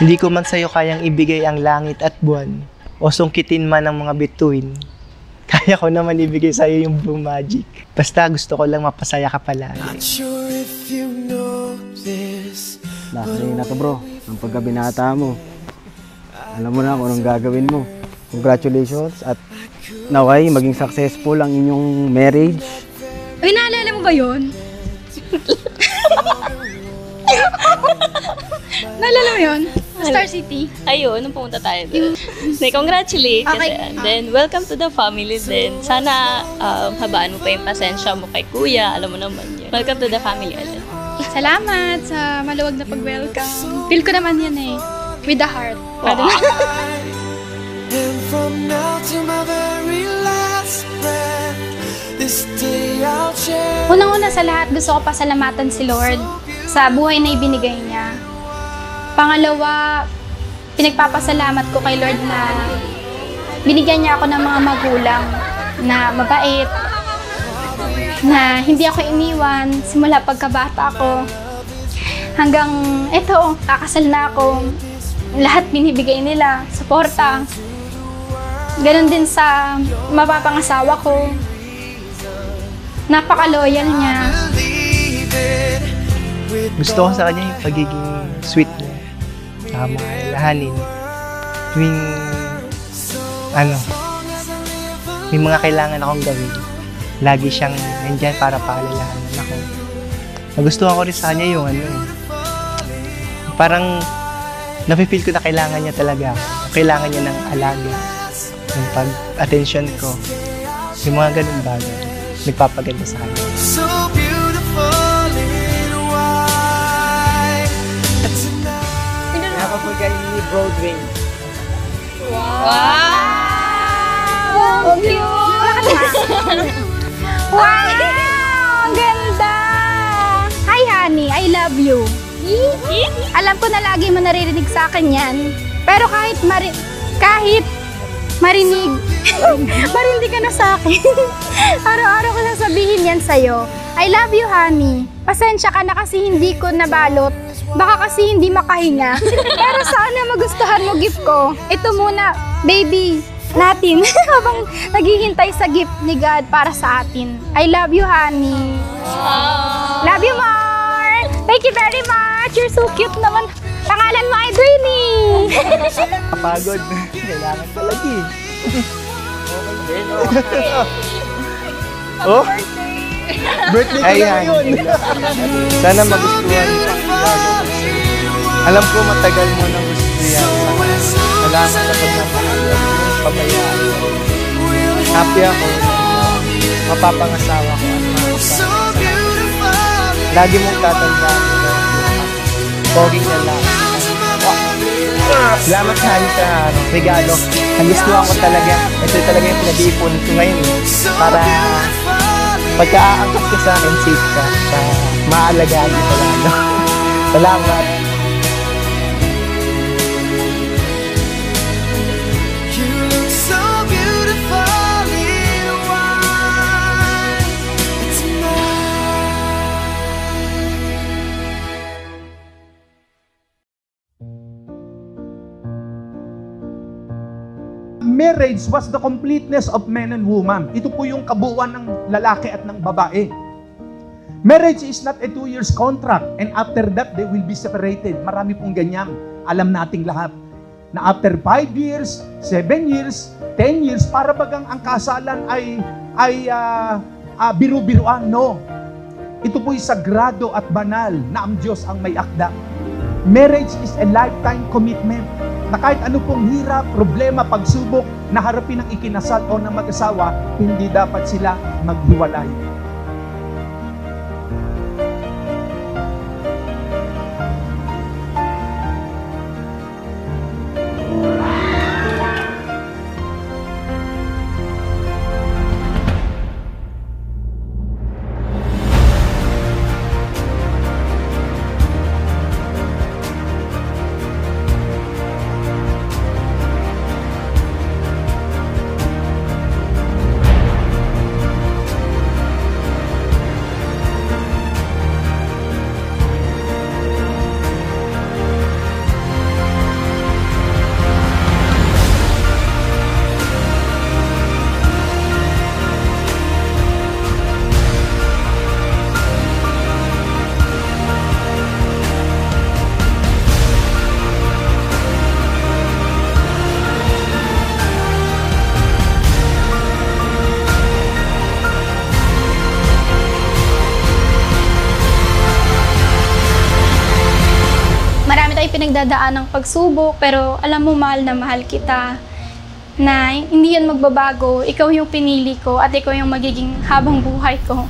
Hindi ko man sa'yo kayang ibigay ang langit at buwan o sungkitin man ang mga bituin. Kaya ko naman ibigay sa'yo yung Blue Magic. Basta gusto ko lang mapasaya ka palagi. Last day na to bro, ang pagkabinata mo. Alam mo na kung anong gagawin mo. Congratulations at naway maging successful ang inyong marriage. Uy, naalala mo ba yun? Naalala mo yun? Star City? Ayun, nung pumunta tayo doon. Congratulate kasi. Okay. And then, welcome to the family din. Sana habaan mo pa yung pasensya mo kay kuya. Alam mo naman yun. Welcome to the family ulit. Salamat sa maluwag na pag-welcome. Feel ko naman yan eh. With the heart. And from now to my very last breath, this day I'll cherish. Unang-una sa lahat, gusto ko pasalamatan si Lord sa buhay na ibinigay niya. Pangalawa, pinagpapasalamat ko kay Lord na binigyan niya ako ng mga magulang na mabait, na hindi ako iniwan simula pagkabata ko. Hanggang eto, kakasal na ako. Lahat binibigay nila, suporta. Ganon din sa mapapangasawa ko. Napaka-loyal niya. Gusto ko sa kanya yung pagiging sweet niya. Saka mga lahanin. Tuwing, may mga kailangan akong gawin. Lagi siyang nandyan para paalalahanan ako. Nagustuhan ko rin sa kanya yung parang napipil ko na kailangan niya talaga ako. Kailangan niya ng alaga. Yung pag-attention ko. Yung mga ganun bagay. Nagpapaganda sa kanya. So beautiful in white tonight. Nakapagay ni Broadway. Wow! Ang cute! Wow! Ang ganda! Hi, honey. I love you. Alam ko na lagi mo naririnig sa akin yan. Pero kahit marinig, marindi ka na sa akin. Araw-araw ko sasabihin yan sa'yo. I love you, honey. Pasensya ka na kasi hindi ko nabalot. Baka kasi hindi makahinga. Pero sana magustuhan mo gift ko. Ito muna, baby, natin. Habang naghihintay sa gift ni God para sa atin. I love you, honey. Love you, Mark. Thank you very much. You're so cute naman. Pangalan mo ay Dreamy. Kapagod. Kailangan talaga eh. Oh? Birthday ko na yun. Sana magustuhan niyo. Alam ko matagal mo nang gusto yan. Salamat sa pagmamahal. Pabayaan ko. Happy ako. Mapapangasawa ko at lagi mong tatandaan ko. Poging na lang. Salamat sa regalo. Ang gusto ko talaga. Ito talaga yung pinag-iipon ko ngayon. Para pagka-aangkat ka sa akin, safe ka. Maalagaan ko talaga. Salamat. You look so beautiful in white tonight. Marriage was the completeness of man and woman. Ito po yung kabuuan ng lalaki at ng babae. Marriage is not a 2 years contract and after that they will be separated. Marami pong ganyan. Alam nating lahat. Na after 5 years, 7 years, 10 years, para bagang ang kasalan ay biru-biruan. No. Ito po'y sagrado at banal na ang Diyos ang may akda. Marriage is a lifetime commitment. Na kahit ano pong hirap, problema, pagsubok na harapin ng ikinasal o ng mag-asawa, hindi dapat sila maghiwalay. ay pinagdadaan ng pagsubok, pero alam mo, mahal na mahal kita. Na hindi yan magbabago. Ikaw yung pinili ko at ikaw yung magiging habang buhay ko.